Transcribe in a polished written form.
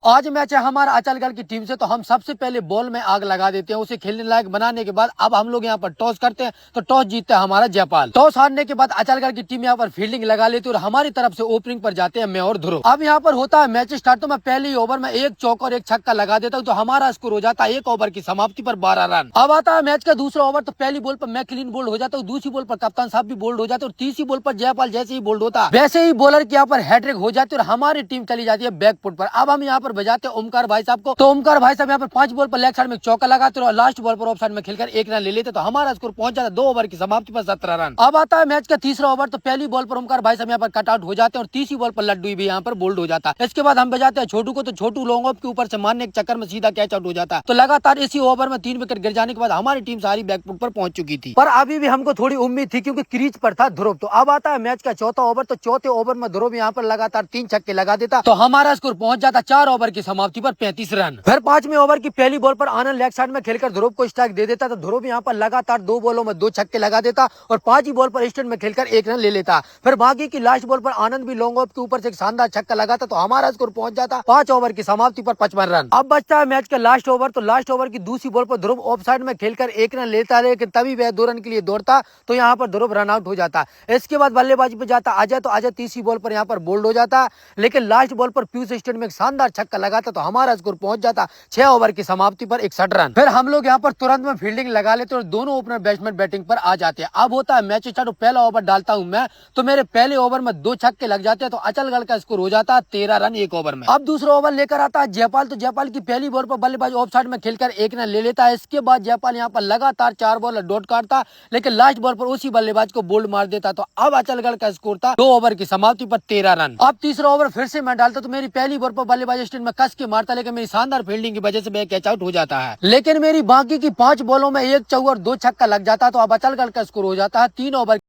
आज मैच है हमारा अचलगढ़ की टीम से। तो हम सबसे पहले बॉल में आग लगा देते हैं, उसे खेलने लायक बनाने के बाद अब हम लोग यहाँ पर टॉस करते हैं। तो टॉस जीतता है हमारा जयपाल। टॉस हारने के बाद अचलगढ़ की टीम यहाँ पर फील्डिंग लगा लेती है और हमारी तरफ से ओपनिंग पर जाते हैं मैं और ध्रुव। अब यहाँ पर होता है मैच स्टार्ट। तो मैं पहले ही ओवर में एक चौका और एक छक्का लगा देता हूँ, तो हमारा स्कोर हो जाता है 1 ओवर की समाप्ति पर 12 रन। अब आता है मैच का दूसरा ओवर। तो पहली बॉल पर मैं क्लीन बोल्ड हो जाता हूँ, दूसरी बॉल पर कप्तान साहब भी बोल्ड हो जाते हैं और तीसरी बॉल पर जयपाल जैसे ही बोल्ड होता है वैसे ही बॉलर की यहाँ पर हैट्रिक हो जाती है और हमारी टीम चली जाती है बैकफुट पर। अब हम यहाँ पर बजाते हैं ओमकार भाई साहब को। तो ओमकार भाई साहब यहाँ पर 5 बॉल पर लेग साइड में चौका लगाते और लास्ट बॉल पर ऑफ साइड में खेलकर 1 रन ले लेते। तो हमारा स्कोर पहुंच जाता है 2 ओवर की समाप्ति पर 17 रन। अब आता है मैच का तीसरा ओवर। तो पहली बॉल पर ओमकार भाई साहब यहाँ पर कट आउट हो जाते हैं और तीसरी बॉल पर लड्डू भी यहाँ पर बोल्ड हो जाता है। इसके बाद हम बजाते हैं छोटू को। तो छोटू लॉन्ग ऑफ के ऊपर से मारने के चक्कर में सीधा कैच आउट हो जाता है। तो लगातार इसी ओवर में 3 विकेट गिर जाने के बाद हमारी टीम सारी बैकफुट पर पहुंच चुकी थी, पर अभी भी हमको थोड़ी उम्मीद थी क्योंकि क्रीज पर था ध्रुव। तो अब आता है मैच का चौथा ओवर। तो चौथे ओवर में ध्रुव यहाँ पर लगातार 3 छक्के लगा देता। तो हमारा स्कोर पहुंच जाता 4 ओवर की समाप्ति पर 35 रन। फिर 5वें ओवर की पहली बॉल पर आनंद लेग साइड में खेलकर ध्रुव को स्ट्राइक दे देता। तो ध्रुव यहाँ पर लगातार 2 बॉलों में 2 छक्के लगा देता और 5वीं बॉल पर स्टैंड में खेलकर 1 रन ले लेता। फिर बाकी की लास्ट बॉल पर आनंद भी लॉन्ग ऑफ के ऊपर से एक शानदार छक्का लगाता। तो हमारा स्कोर पहुंच जाता 5 ओवर की समाप्ति पर 55 रन। अब बचता है मैच का लास्ट ओवर। तो लास्ट ओवर की दूसरी बॉल पर ध्रुव ऑफ साइड में खेलकर 1 रन लेता है, लेकिन तभी वह 2 रन के लिए दौड़ता। तो यहाँ पर ध्रुव रन आउट हो जाता। इसके बाद बल्लेबाजी पे जाता अजय। तो अजय तीसरी बॉल पर यहाँ पर बोल्ड हो जाता, लेकिन लास्ट बॉल पर पीयूष स्टैंड में एक शानदार छक्का लगाता। तो हमारा स्कोर पहुंच जाता 6 ओवर की समाप्ति पर 61 रन। फिर हम लोग यहाँ पर तुरंत में फील्डिंग लगा लेते और दोनों ओपनर बैट्समैन बैटिंग पर आ जाते हैं। अब होता है मैच स्टार्ट। पहला ओवर डालता हूं मैं, तो मेरे पहले ओवर में 2 छक्के लग जाते हैं। तो अचलगढ़ का स्कोर हो जाता है 13 रन 1 ओवर में। अब दूसरा ओवर लेकर आता है जयपाल। तो जयपाल की पहली बॉल पर बल्लेबाज ऑफ साइड में खेलकर 1 रन ले लेता है। इसके बाद जयपाल यहाँ पर लगातार 4 बॉल डॉट काटता, लेकिन लास्ट बॉल पर उसी बल्लेबाज को बोल्ड मार देता। तो अब अचलगढ़ का स्कोर था 2 ओवर की समाप्ति पर 13 रन। अब तीसरा ओवर फिर से मैं डालता। तो मेरी पहली बॉल पर बल्लेबाज स्टैंड में कस के मारता, लेकिन मेरी शानदार फील्डिंग की वजह से वह कैच आउट हो जाता है। लेकिन मेरी बाकी की 5 बॉलों में 1 चौका और 2 छक्का लग जाता। तो अब अचलगढ़ का स्कोर हो जाता है 3 ओवर